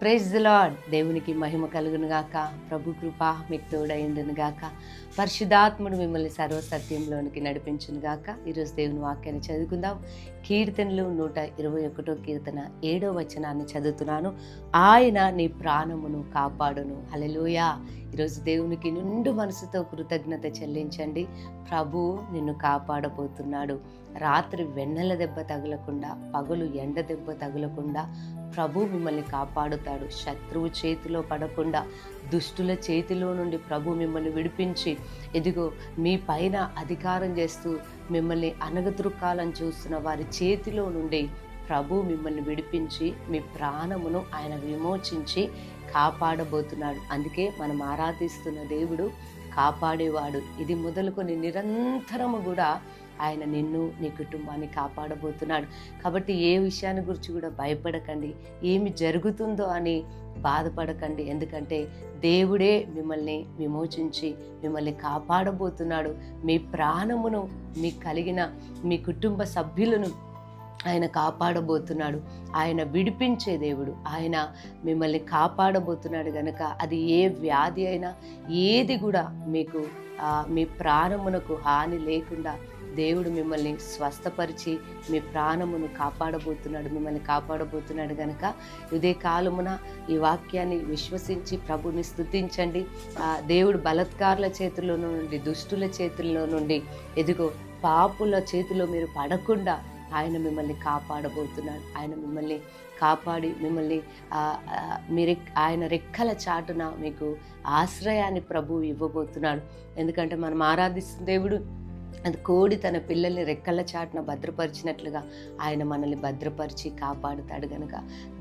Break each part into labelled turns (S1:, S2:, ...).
S1: Praise the lord. దేవునికి మహిమ కలుగును గాక. ప్రభు కృప మీకు తోడైండును గాక. పరిశుద్ధాత్ముడు మిమ్మల్ని సర్వసత్యంలోనికి నడిపించును గాక. ఈరోజు దేవుని వాక్యాన్ని చదువుకుందాం. కీర్తనలు 121 కీర్తన 7వ వచనాన్ని చదువుతున్నాను. ఆయన నీ ప్రాణమును కాపాడును. హల్లెలూయా. ఈరోజు దేవునికి నిండు మనసుతో కృతజ్ఞత చెల్లించండి. ప్రభు నిన్ను కాపాడబోతున్నాడు. రాత్రి వెన్నెల దెబ్బ తగలకుండా, పగలు ఎండ దెబ్బ తగలకుండా ప్రభు మిమ్మల్ని కాపాడుతాడు. శత్రువు చేతిలో పడకుండా, దుష్టుల చేతిలో నుండి ప్రభు మిమ్మల్ని విడిపించి, ఇదిగో మీ పైన అధికారం చేస్తూ మిమ్మల్ని అనగదొక్కాలని చూస్తున్న వారి చేతిలో నుండి ప్రభు మిమ్మల్ని విడిపించి మీ ప్రాణమును ఆయన విమోచించి కాపాడబోతున్నాడు. అందుకే మనం ఆరాధిస్తున్న దేవుడు కాపాడేవాడు. ఇది మొదలుకొని నిరంతరము కూడా ఆయన నిన్ను నీ కుటుంబాన్ని కాపాడబోతున్నాడు. కాబట్టి ఏ విషయాన్ని గురించి కూడా భయపడకండి, ఏమి జరుగుతుందో అని బాధపడకండి. ఎందుకంటే దేవుడే మిమ్మల్ని విమోచించి మిమ్మల్ని కాపాడబోతున్నాడు. మీ ప్రాణమును, మీకు కలిగిన మీ కుటుంబ సభ్యులను ఆయన కాపాడబోతున్నాడు. ఆయన విడిపించే దేవుడు. ఆయన మిమ్మల్ని కాపాడబోతున్నాడు కనుక అది ఏ వ్యాధి అయినా ఏది కూడా మీకు మీ ప్రాణమునకు హాని లేకుండా దేవుడు మిమ్మల్ని స్వస్థపరిచి మీ ప్రాణమును కాపాడబోతున్నాడు, మిమ్మల్ని కాపాడబోతున్నాడు కనుక ఇదే కాలమున ఈ వాక్యాన్ని విశ్వసించి ప్రభుని స్తుతించండి. దేవుడు బలత్కారుల చేతుల్లో నుండి, దుష్టుల చేతుల్లో నుండి, ఎదుగో పాపుల చేతిలో మీరు పడకుండా ఆయన మిమ్మల్ని కాపాడబోతున్నాడు. ఆయన మిమ్మల్ని కాపాడి మిమ్మల్ని ఆయన రెక్కల చాటున మీకు ఆశ్రయాన్ని ప్రభు ఇవ్వబోతున్నాడు. ఎందుకంటే మనం ఆరాధిస్తున్న దేవుడు అది కోడి తన పిల్లల్ని రెక్కల చాటున భద్రపరిచినట్లుగా ఆయన మనల్ని భద్రపరిచి కాపాడుతాడు. కనుక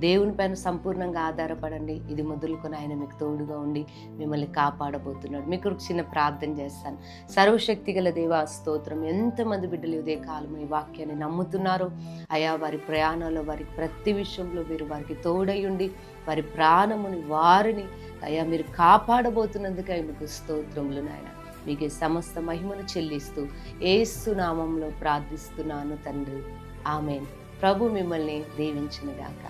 S1: దేవుని పైన సంపూర్ణంగా ఆధారపడండి. ఇది మొదలుకొని ఆయన మీకు తోడుగా ఉండి మిమ్మల్ని కాపాడబోతున్నాడు. మీకు చిన్న ప్రార్థన చేస్తాను. సర్వశక్తి గల దేవా స్తోత్రం. ఎంతమంది బిడ్డలు ఇదే కాలం ఈ వాక్యాన్ని నమ్ముతున్నారో అయా, వారి ప్రయాణంలో వారికి ప్రతి విషయంలో మీరు వారికి తోడయుండి వారి ప్రాణముని వారిని అయా మీరు కాపాడబోతున్నందుకై మీకు స్తోత్రములు నాయన. మీకు సమస్త మహిమను చెల్లిస్తూ యేసు నామంలో ప్రార్థిస్తున్నాను తండ్రి. ఆమేన్. ప్రభు మిమ్మల్ని దీవించును గాక.